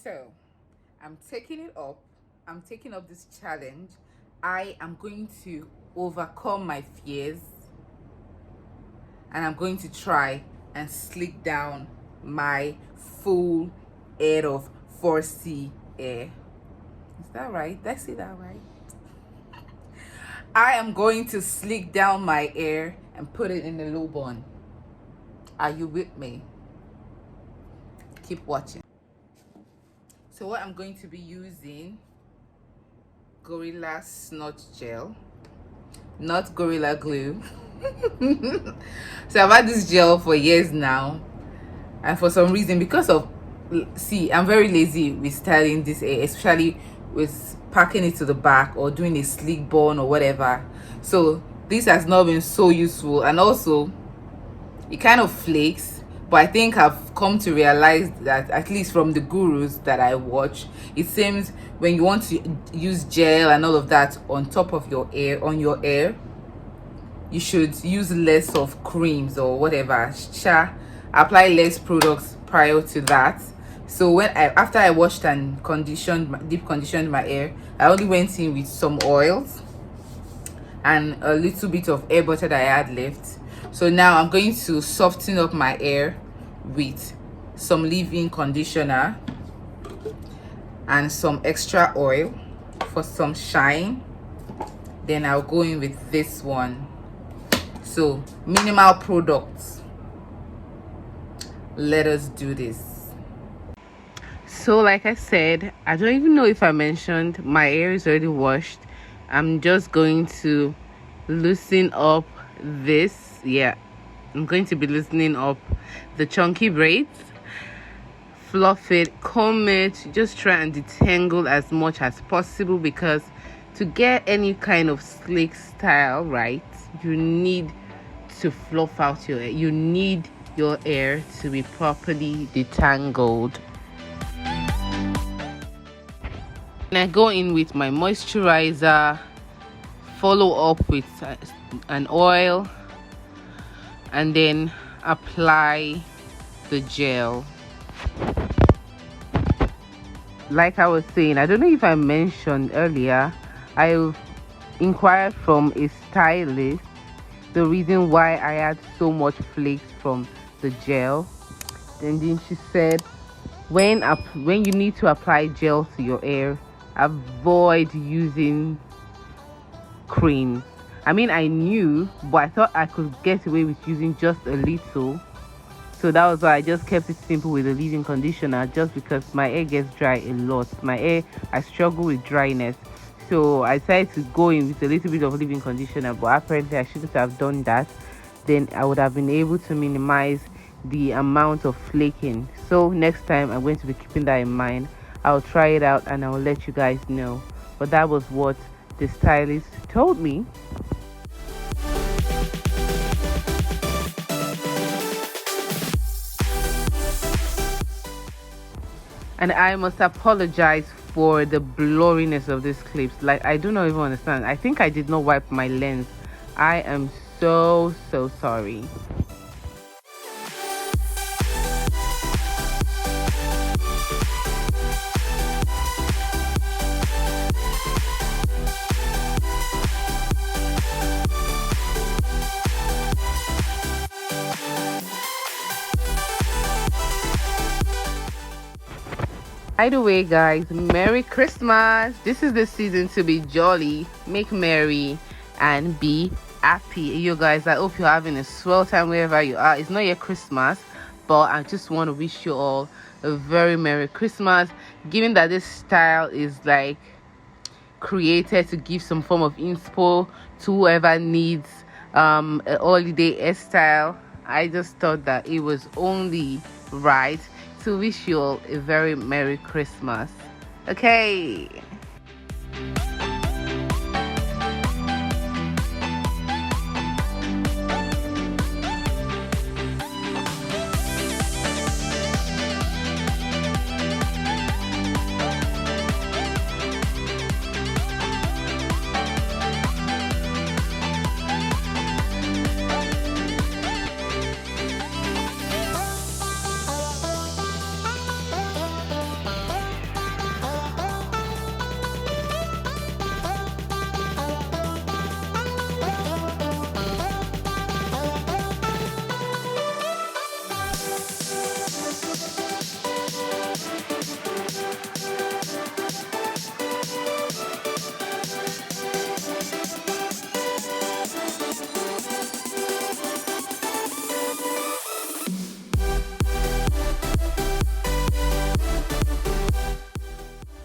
So I'm taking it up. I'm taking up this challenge. I am going to overcome my fears, and I'm going to try and slick down my full head of 4C hair. Is that right? Did I say that right? I am going to slick down my hair and put it in a low bun. Are you with me? Keep watching. So what I'm going to be using, Gorilla Snot Gel, not Gorilla Glue. So I've had this gel for years now, and for some reason, because of, see, I'm very lazy with styling this hair, especially with packing it to the back or doing a sleek bun or whatever. So this has not been so useful, and also it kind of flakes. But I think I've come to realize that, at least from the gurus that I watch, it seems when you want to use gel and all of that on top of your hair, on your hair, you should use less of creams or whatever. Apply less products prior to that. So after I washed and deep conditioned my hair, I only went in with some oils and a little bit of hair butter that I had left. So now I'm going to soften up my hair with some leave-in conditioner and some extra oil for some shine. Then I'll go in with this one. So minimal products. Let us do this. So like I said, I don't even know if I mentioned, my hair is already washed. I'm just going to loosen up this. Yeah, I'm going to be loosening up the chunky braids, fluff it, comb it, just try and detangle as much as possible, because to get any kind of slick style right, you need to fluff out your hair. You need your hair to be properly detangled. And I go in with my moisturizer, follow up with an oil, and then apply the gel. Like I was saying, I don't know if I mentioned earlier, I inquired from a stylist the reason why I had so much flakes from the gel. And then she said, when you need to apply gel to your hair, avoid using cream. I mean, I knew, but I thought I could get away with using just a little. So that was why I just kept it simple with a leave-in conditioner, just because my hair gets dry a lot. My hair, I struggle with dryness. So I decided to go in with a little bit of leave-in conditioner, but apparently I shouldn't have done that. Then I would have been able to minimize the amount of flaking. So next time I'm going to be keeping that in mind. I'll try it out and I'll let you guys know. But that was what the stylist told me. And I must apologize for the blurriness of these clips. Like, I do not even understand. I think I did not wipe my lens. I am so sorry. By the way, guys, Merry Christmas. This is the season to be jolly, make merry, and be happy. You guys, I hope you're having a swell time wherever you are. It's not yet Christmas, but I just want to wish you all a very Merry Christmas. Given that this style is like created to give some form of inspo to whoever needs a holiday hairstyle, I just thought that it was only right to wish you all a very Merry Christmas. Okay.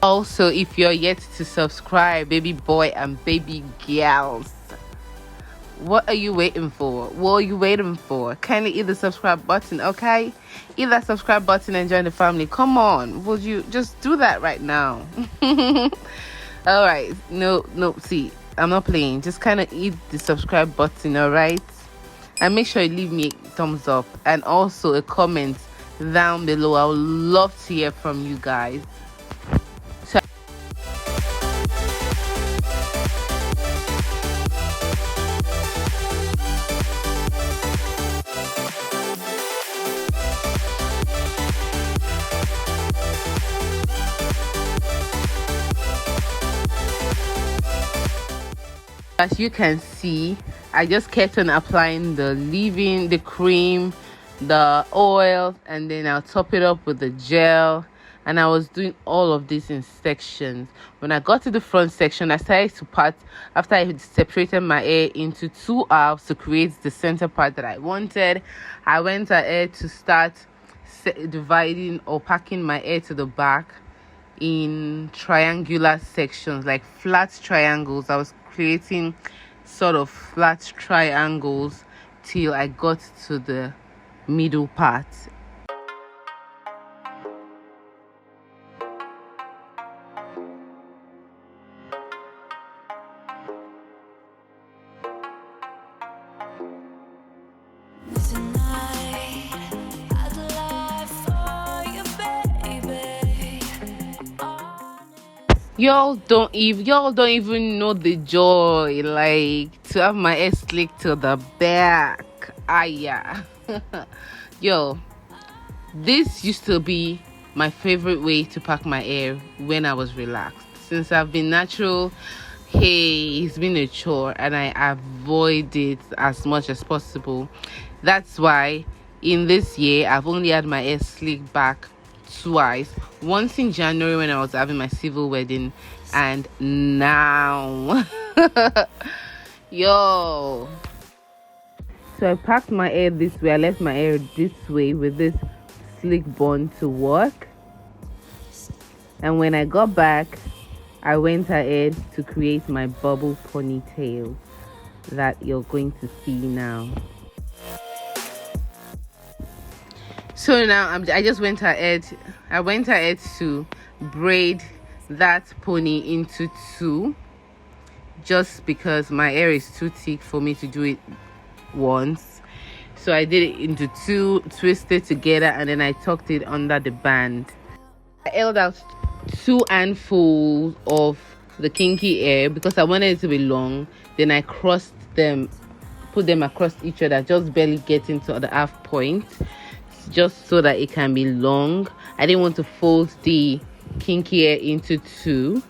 Also, if you're yet to subscribe, baby boy and baby girls, what are you waiting for? What are you waiting for? Kindly hit the subscribe button, okay? Hit that subscribe button and join the family. Come on, would you just do that right now? All right, no, see, I'm not playing. Just kind of hit the subscribe button, all right? And make sure you leave me a thumbs up and also a comment down below. I would love to hear from you guys. So as you can see, I just kept on applying the leave-in, the cream, the oil, and then I'll top it up with the gel. And I was doing all of this in sections. When I got to the front section, I started to part, after I had separated my hair into two halves to create the center part that I wanted. I went ahead to start dividing or packing my hair to the back in triangular sections, like flat triangles. I was creating sort of flat triangles till I got to the middle part. Y'all don't even know the joy, like, to have my hair slick to the back. Ah, yeah. Yo, this used to be my favorite way to pack my hair when I was relaxed. Since I've been natural, hey, it's been a chore and I avoid it as much as possible. That's why in this year I've only had my hair slicked back twice. Once in January when I was having my civil wedding, and now yo, so I packed my hair this way. I left my hair this way with this slick bun to work, and when I got back I went ahead to create my bubble ponytail that you're going to see now. So now I just went ahead. I went ahead to braid that pony into two, just because my hair is too thick for me to do it once. So I did it into two, twisted together, and then I tucked it under the band. I held out two handfuls of the kinky hair because I wanted it to be long. Then I crossed them, put them across each other, just barely getting to the half point, just so that it can be long. I didn't want to fold the kinky hair into two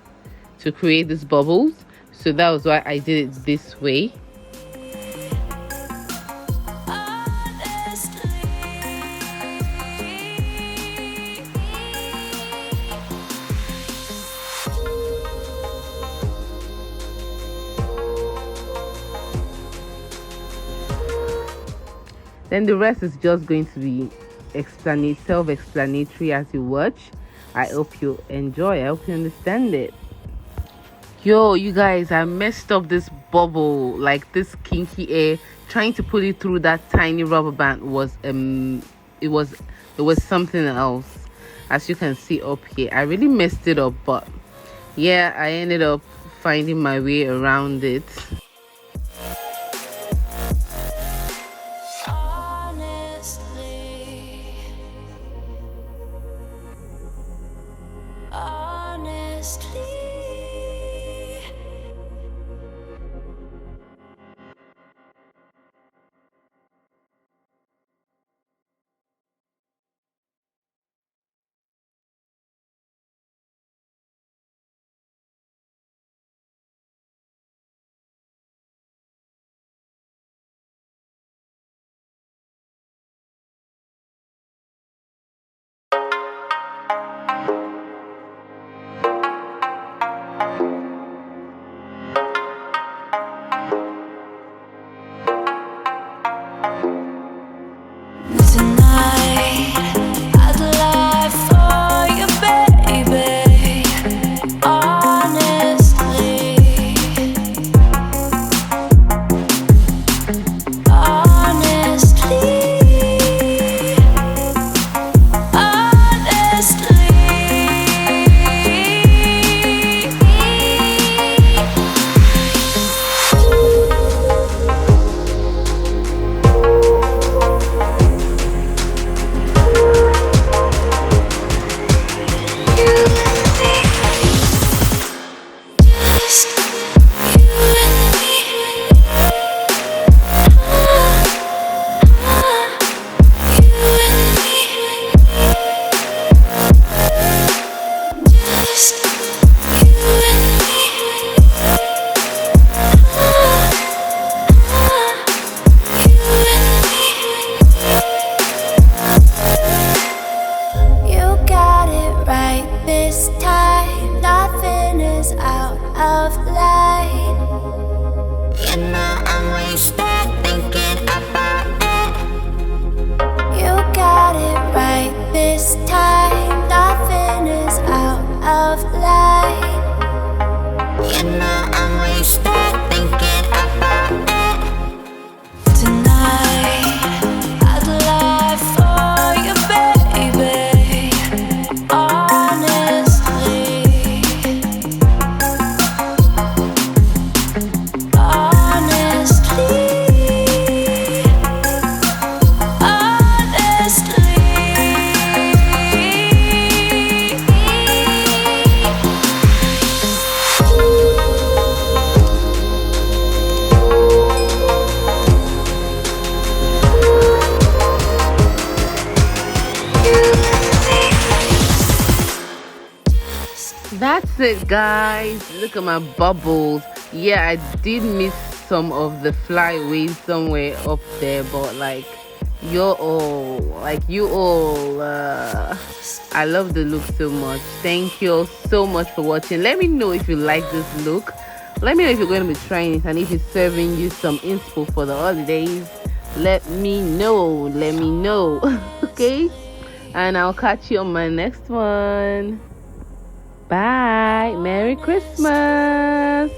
to create these bubbles, so that was why I did it this way. Then the rest is just going to be self-explanatory as you watch. I hope you enjoy. I hope you understand it. Yo, you guys, I messed up this bubble, like this kinky hair. Trying to put it through that tiny rubber band was it was something else. As you can see up here, I really messed it up, but yeah, I ended up finding my way around it. That's it, guys. Look at my bubbles. Yeah, I did miss some of the flyaways somewhere up there, but like you all I love the look so much. Thank you all so much for watching. Let me know if you like this look. Let me know if you're going to be trying it and if it's serving you some inspo for the holidays. Let me know. Okay, and I'll catch you on my next one. Bye. Merry Christmas.